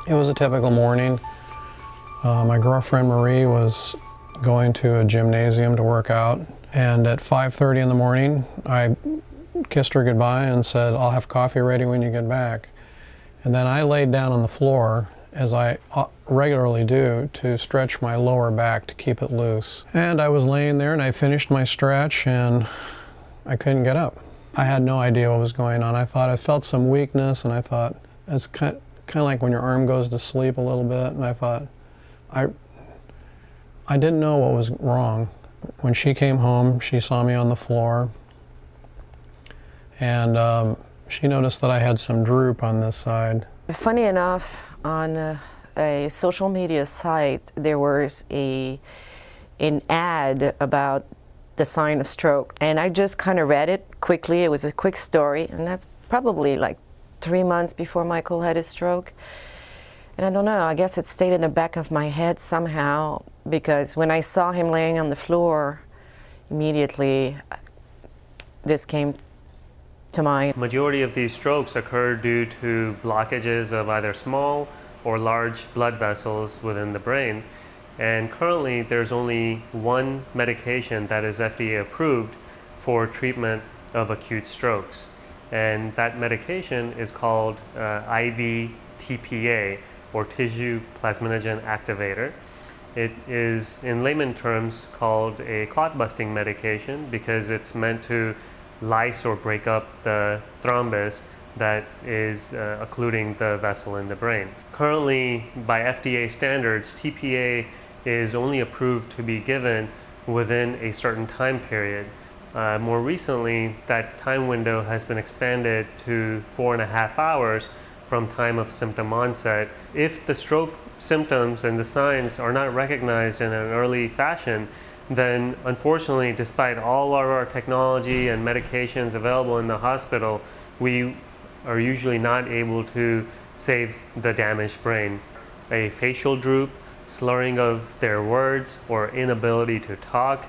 It was a typical morning. My girlfriend Marie was going to a gymnasium to work out, and at 5:30 in the morning I kissed her goodbye and said, "I'll have coffee ready when you get back." And then I laid down on the floor, as I regularly do, to stretch my lower back to keep it loose. And I was laying there and I finished my stretch and I couldn't get up. I had no idea what was going on. I felt some weakness, and I thought, it's kind of like when your arm goes to sleep a little bit, and I thought, I didn't know what was wrong. When she came home, she saw me on the floor, and she noticed that I had some droop on this side. Funny enough, on a social media site, there was an ad about the sign of stroke, and I just kind of read it quickly. It was a quick story, and that's probably like 3 months before Michael had his stroke. And I don't know, I guess it stayed in the back of my head somehow, because when I saw him laying on the floor, immediately this came to mind. Majority of these strokes occur due to blockages of either small or large blood vessels within the brain. And currently there's only one medication that is FDA approved for treatment of acute strokes. And that medication is called IV TPA, or tissue plasminogen activator. It is, in layman terms, called a clot-busting medication because it's meant to lyse or break up the thrombus that is occluding the vessel in the brain. Currently, by FDA standards, TPA is only approved to be given within a certain time period. More recently, that time window has been expanded to 4.5 hours from time of symptom onset. If the stroke symptoms and the signs are not recognized in an early fashion, then unfortunately, despite all of our technology and medications available in the hospital, we are usually not able to save the damaged brain. A facial droop, slurring of their words or inability to talk,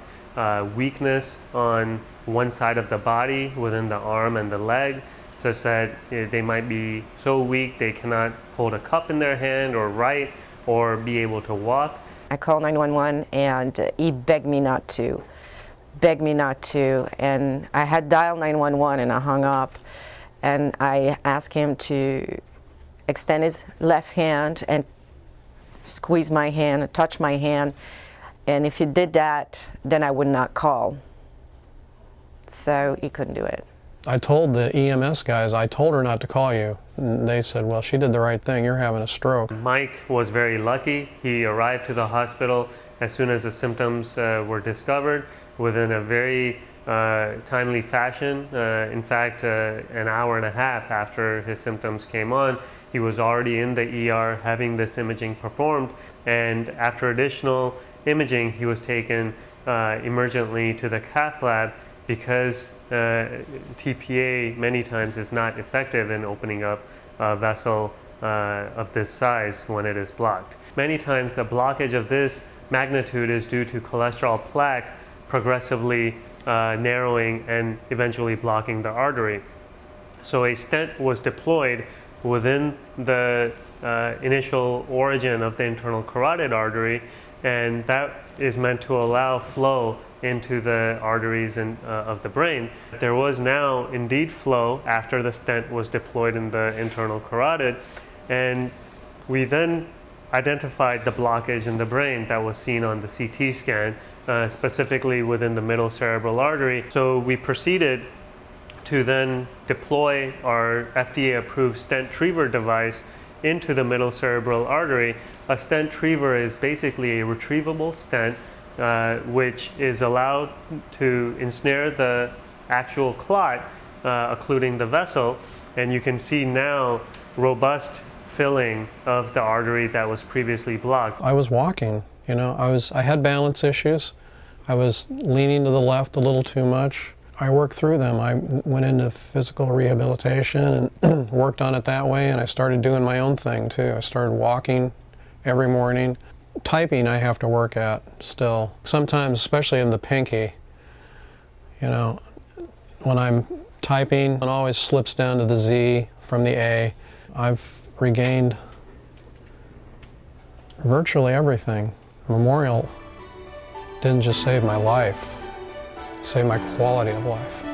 weakness on one side of the body within the arm and the leg, such that they might be so weak they cannot hold a cup in their hand or write or be able to walk. I called 911 and he begged me not to, and I had dialed 911 and I hung up, and I asked him to extend his left hand and squeeze my hand, touch my hand, and if he did that, then I would not call. So he couldn't do it. I told the EMS guys, I told her not to call you. And they said, well, she did the right thing, you're having a stroke. Mike was very lucky. He arrived to the hospital as soon as the symptoms were discovered within a very timely fashion. In fact, an hour and a half after his symptoms came on, he was already in the ER having this imaging performed, and after additional imaging, he was taken emergently to the cath lab because TPA many times is not effective in opening up a vessel of this size when it is blocked. Many times the blockage of this magnitude is due to cholesterol plaque progressively narrowing and eventually blocking the artery. So a stent was deployed within the initial origin of the internal carotid artery, and that is meant to allow flow into the arteries of the brain. There was now indeed flow after the stent was deployed in the internal carotid, and we then identified the blockage in the brain that was seen on the CT scan, specifically within the middle cerebral artery. So we proceeded to then deploy our FDA-approved stent retriever device into the middle cerebral artery. A stent retriever is basically a retrievable stent which is allowed to ensnare the actual clot occluding the vessel, and you can see now robust filling of the artery that was previously blocked. I was walking, you know, I had balance issues. I was leaning to the left a little too much. I worked through them. I went into physical rehabilitation and worked on it that way, and I started doing my own thing too. I started walking every morning. Typing I have to work at still. Sometimes, especially in the pinky, you know, when I'm typing, it always slips down to the Z from the A. I've regained virtually everything. Memorial didn't just save my life, it saved my quality of life.